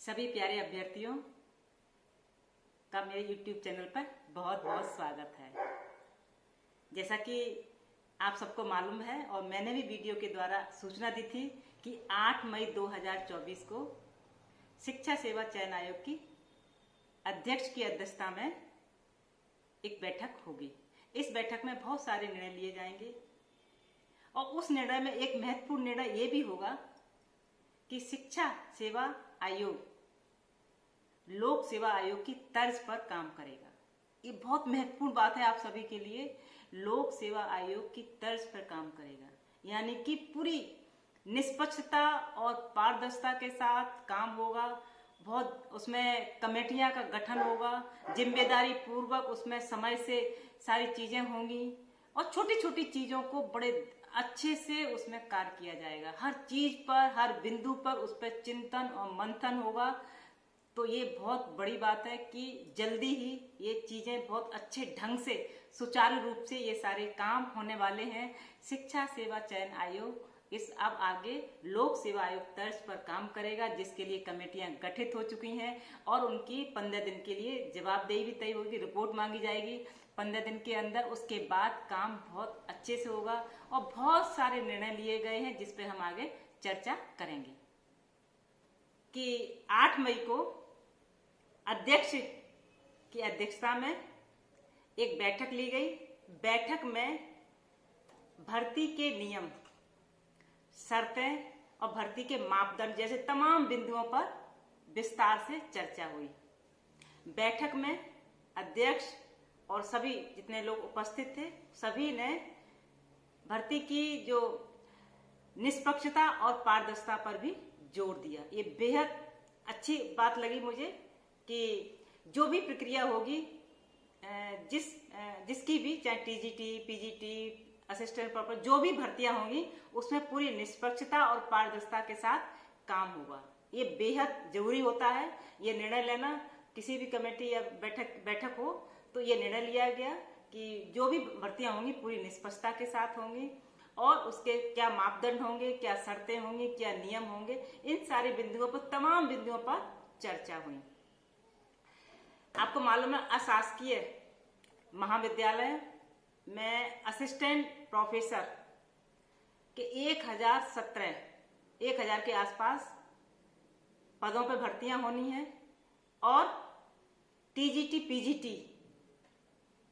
सभी प्यारे अभ्यर्थियों का मेरे YouTube चैनल पर बहुत बहुत स्वागत है। जैसा कि आप सबको मालूम है और मैंने भी वीडियो के द्वारा सूचना दी थी कि 8 मई 2024 को शिक्षा सेवा चयन आयोग की अध्यक्ष की अध्यक्षता में एक बैठक होगी। इस बैठक में बहुत सारे निर्णय लिए जाएंगे और उस निर्णय में एक महत्वपूर्ण निर्णय ये भी होगा कि शिक्षा सेवा आयोग लोक सेवा आयोग की तर्ज पर काम करेगा। ये बहुत महत्वपूर्ण बात है आप सभी के लिए। लोक सेवा आयोग की तर्ज पर काम करेगा, यानी कि पूरी निष्पक्षता और पारदर्शिता के साथ काम होगा। बहुत उसमें कमेटियां का गठन होगा, जिम्मेदारी पूर्वक उसमें समय से सारी चीजें होंगी और छोटी छोटी चीजों को बड़े अच्छे से उसमें कार्य किया जाएगा। हर चीज पर, हर बिंदु पर उस पर चिंतन और मंथन होगा। तो ये बहुत बड़ी बात है कि जल्दी ही ये चीजें बहुत अच्छे ढंग से सुचारू रूप से ये सारे काम होने वाले हैं। शिक्षा सेवा चयन आयोग इस अब आगे लोक सेवा आयोग तर्ज पर काम करेगा, जिसके लिए कमेटियां गठित हो चुकी हैं और उनकी 15 दिन के लिए जवाबदेही भी तय होगी, रिपोर्ट मांगी जाएगी 15 दिन के अंदर। उसके बाद काम बहुत अच्छे से होगा और बहुत सारे निर्णय लिए गए हैं जिस पे हम आगे चर्चा करेंगे। कि 8 मई को अध्यक्ष की अध्यक्षता में एक बैठक ली गई। बैठक में भर्ती के नियम, शर्तें और भर्ती के मापदंड जैसे तमाम बिंदुओं पर विस्तार से चर्चा हुई। बैठक में अध्यक्ष और सभी जितने लोग उपस्थित थे सभी ने भर्ती की जो निष्पक्षता और पारदर्शिता पर भी जोर दिया। ये बेहद अच्छी बात लगी मुझे कि जो भी प्रक्रिया होगी, जिसकी भी, चाहे टीजीटी, पीजीटी, असिस्टेंट प्रोफेसर, जो भी भर्तियां होंगी उसमें पूरी निष्पक्षता और पारदर्शिता के साथ काम होगा। ये बेहद जरूरी होता है। ये निर्णय लेना, किसी भी कमेटी या बैठक हो तो ये निर्णय लिया गया कि जो भी भर्तियां होंगी पूरी निष्पक्षता के साथ होंगी और उसके क्या मापदंड होंगे, क्या शर्तें होंगी, क्या नियम होंगे, इन सारे बिंदुओं पर, तमाम बिंदुओं पर चर्चा हुई। आपको मालूम है अशासकीय महाविद्यालय में असिस्टेंट प्रोफेसर के 1000 के आसपास पदों पर भर्तियां होनी है और टीजीटी पीजीटी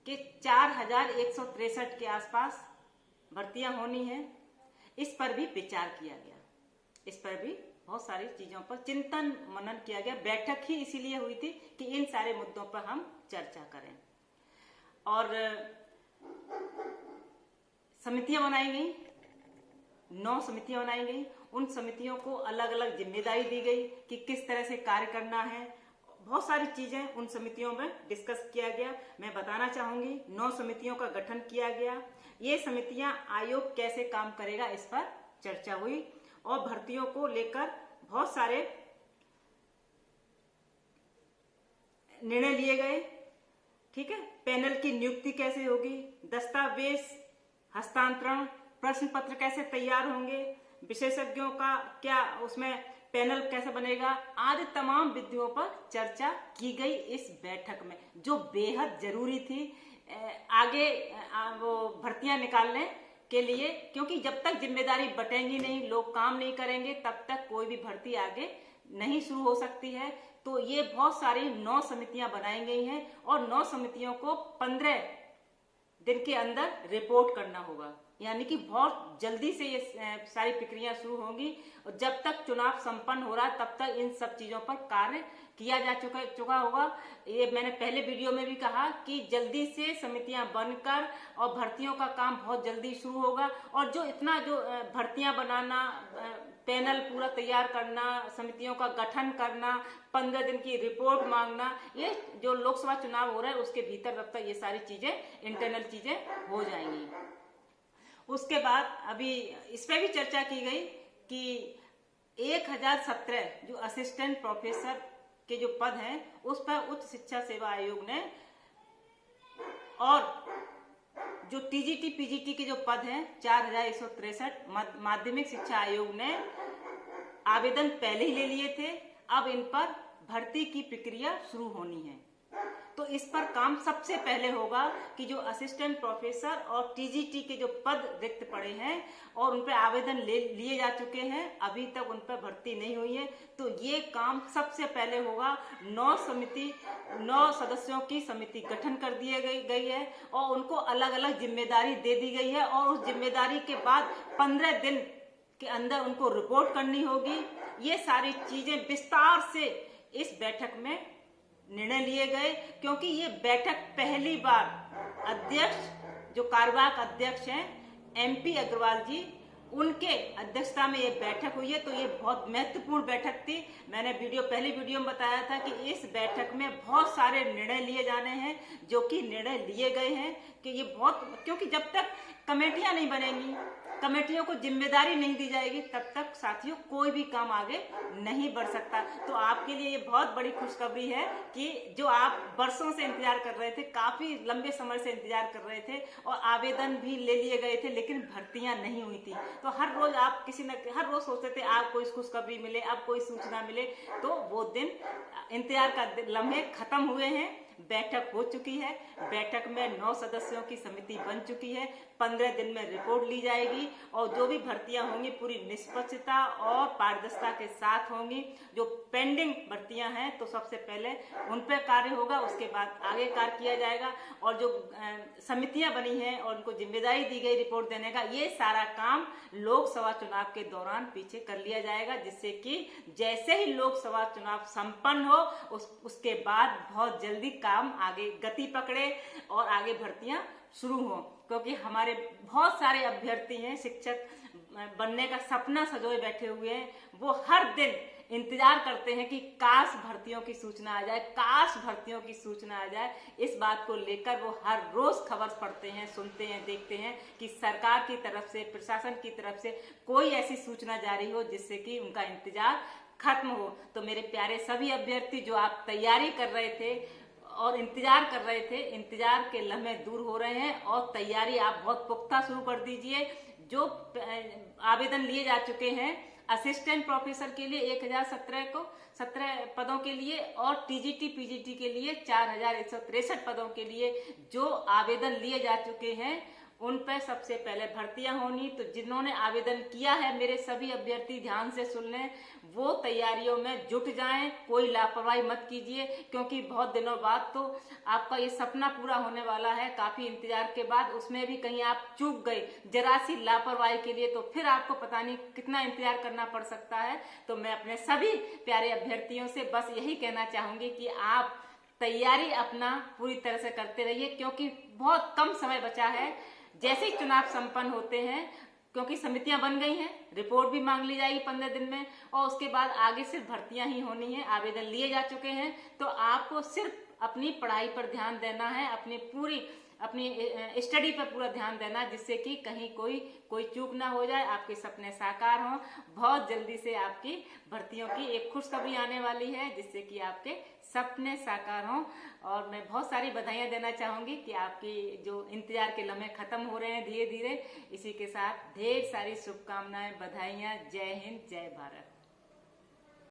के 4163 के आसपास भर्तियां होनी है। इस पर भी विचार किया गया। इस पर भी बहुत सारी चीजों पर चिंतन मनन किया गया। बैठक ही इसीलिए हुई थी कि इन सारे मुद्दों पर हम चर्चा करें। और समितियां बनाई गई, 9 समितियां बनाई गई। उन समितियों को अलग अलग जिम्मेदारी दी गई कि किस तरह से कार्य करना है। बहुत सारी चीजें उन समितियों में डिस्कस किया गया। मैं बताना चाहूंगी 9 समितियों का गठन किया गया। ये समितियां आयोग कैसे काम करेगा इस पर चर्चा हुई और भर्तियों को लेकर बहुत सारे निर्णय लिए गए। ठीक है, पैनल की नियुक्ति कैसे होगी, दस्तावेज हस्तांतरण, प्रश्न पत्र कैसे तैयार होंगे, विशेषज्ञों का क्या उसमें पैनल कैसे बनेगा, आदि तमाम बिंदुओं पर चर्चा की गई इस बैठक में, जो बेहद जरूरी थी आगे वो भर्तियां निकालने के लिए। क्योंकि जब तक जिम्मेदारी बटेंगी नहीं, लोग काम नहीं करेंगे, तब तक कोई भी भर्ती आगे नहीं शुरू हो सकती है। तो ये बहुत सारी 9 समितियां बनाई गई हैं और 9 समितियों को 15 दिन के अंदर रिपोर्ट करना होगा। यानी कि बहुत जल्दी से ये सारी प्रक्रिया शुरू होंगी और जब तक चुनाव संपन्न हो रहा है तब तक इन सब चीजों पर कार्य किया जा चुका होगा। ये मैंने पहले वीडियो में भी कहा कि जल्दी से समितियां बनकर और भर्तियों का काम बहुत जल्दी शुरू होगा। और जो इतना जो भर्तियां बनाना, पैनल पूरा तैयार करना, समितियों का गठन करना, 15 दिन की रिपोर्ट मांगना, ये जो लोकसभा चुनाव हो रहा है उसके भीतर तब तक ये सारी चीजें, इंटरनल चीजें हो जाएंगी। उसके बाद अभी इस पर भी चर्चा की गई कि 1017 जो असिस्टेंट प्रोफेसर के जो पद हैं उस पर उच्च शिक्षा सेवा आयोग ने, और जो टीजीटी पीजीटी के जो पद हैं 4163 माध्यमिक शिक्षा आयोग ने आवेदन पहले ही ले लिए थे। अब इन पर भर्ती की प्रक्रिया शुरू होनी है। तो इस पर काम सबसे पहले होगा कि जो असिस्टेंट प्रोफेसर और टीजीटी के जो पद रिक्त पड़े हैं और उन पर आवेदन लिए जा चुके हैं, अभी तक उन पर भर्ती नहीं हुई है, तो ये काम सबसे पहले होगा। 9 सदस्यों की समिति गठन कर दी गई है और उनको अलग अलग जिम्मेदारी दे दी गई है और उस जिम्मेदारी के बाद 15 दिन के अंदर उनको रिपोर्ट करनी होगी। ये सारी चीजें विस्तार से इस बैठक में निर्णय लिए गए, क्योंकि ये बैठक पहली बार अध्यक्ष जो कार्यवाहक अध्यक्ष हैं MP अग्रवाल जी, उनके अध्यक्षता में ये बैठक हुई है। तो ये बहुत महत्वपूर्ण बैठक थी। मैंने पहली वीडियो में बताया था कि इस बैठक में बहुत सारे निर्णय लिए जाने हैं, जो कि निर्णय लिए गए हैं कि ये क्योंकि जब तक कमेटियां नहीं बनेंगी, कमेटियों को जिम्मेदारी नहीं दी जाएगी, तब तक साथियों कोई भी काम आगे नहीं बढ़ सकता। तो आपके लिए ये बहुत बड़ी खुशखबरी है कि जो आप वर्षों से इंतजार कर रहे थे, काफी लंबे समय से इंतजार कर रहे थे और आवेदन भी ले लिए गए थे, लेकिन भर्तियां नहीं हुई थी। तो हर रोज आप हर रोज सोचते थे आप कोई खुशखबरी मिले, अब कोई सूचना मिले। तो वो दिन, इंतजार का लम्हे खत्म हुए हैं। बैठक हो चुकी है। बैठक में 9 सदस्यों की समिति बन चुकी है। 15 दिन में रिपोर्ट ली जाएगी और जो भी भर्तियां होंगी पूरी निष्पक्षता और पारदर्शिता के साथ होंगी। जो पेंडिंग भर्तियां हैं तो सबसे पहले उन पर कार्य होगा, उसके बाद आगे कार्य किया जाएगा। और जो समितियां बनी हैं और उनको जिम्मेदारी दी गई रिपोर्ट देने का, ये सारा काम लोकसभा चुनाव के दौरान पीछे कर लिया जाएगा, जिससे कि जैसे ही लोकसभा चुनाव संपन्न हो उसके बाद बहुत जल्दी काम आगे गति पकड़े और आगे भर्तियां शुरू हो। क्योंकि हमारे बहुत सारे अभ्यर्थी हैं, शिक्षक बनने का सपना सजोए बैठे हुए हैं। वो हर दिन इंतजार करते हैं कि काश भर्तियों की सूचना आ जाए, काश भर्तियों की सूचना आ जाए। इस बात को लेकर वो हर रोज खबर पढ़ते हैं, सुनते हैं, देखते हैं कि सरकार की तरफ से, प्रशासन की तरफ से कोई ऐसी सूचना जारी हो जिससे कि उनका इंतजार खत्म हो। तो मेरे प्यारे सभी अभ्यर्थी, जो आप तैयारी कर रहे थे और इंतजार कर रहे थे, इंतजार के लम्हे दूर हो रहे हैं और तैयारी आप बहुत पुख्ता शुरू कर दीजिए। जो आवेदन लिए जा चुके हैं असिस्टेंट प्रोफेसर के लिए 1017 पदों के लिए और टीजीटी पीजीटी के लिए 4163 पदों के लिए जो आवेदन लिए जा चुके हैं, उन पर सबसे पहले भर्तियां होनी। तो जिन्होंने आवेदन किया है, मेरे सभी अभ्यर्थी ध्यान से सुन लें, वो तैयारियों में जुट जाएं, कोई लापरवाही मत कीजिए, क्योंकि बहुत दिनों बाद तो आपका ये सपना पूरा होने वाला है। काफी इंतजार के बाद उसमें भी कहीं आप चूक गए जरा सी लापरवाही के लिए, तो फिर आपको पता नहीं कितना इंतजार करना पड़ सकता है। तो मैं अपने सभी प्यारे अभ्यर्थियों से बस यही कहना चाहूंगी कि आप तैयारी अपना पूरी तरह से करते रहिए, क्योंकि बहुत कम समय बचा है। जैसे ही चुनाव संपन्न होते हैं, क्योंकि समितियां बन गई हैं, रिपोर्ट भी मांग ली जाएगी 15 दिन में और उसके बाद आगे सिर्फ भर्तियां ही होनी है। आवेदन लिए जा चुके हैं, तो आपको सिर्फ अपनी पढ़ाई पर ध्यान देना है, अपनी स्टडी पर पूरा ध्यान देना, जिससे कि कहीं कोई चूक ना हो जाए, आपके सपने साकार हों। बहुत जल्दी से आपकी भर्तियों की एक खुशखबरी आने वाली है, जिससे कि आपके सपने साकार हों। और मैं बहुत सारी बधाइयां देना चाहूंगी कि आपकी जो इंतजार के लम्हे खत्म हो रहे हैं धीरे धीरे। इसी के साथ ढेर सारी शुभकामनाएं, बधाइयां। जय हिंद, जय भारत।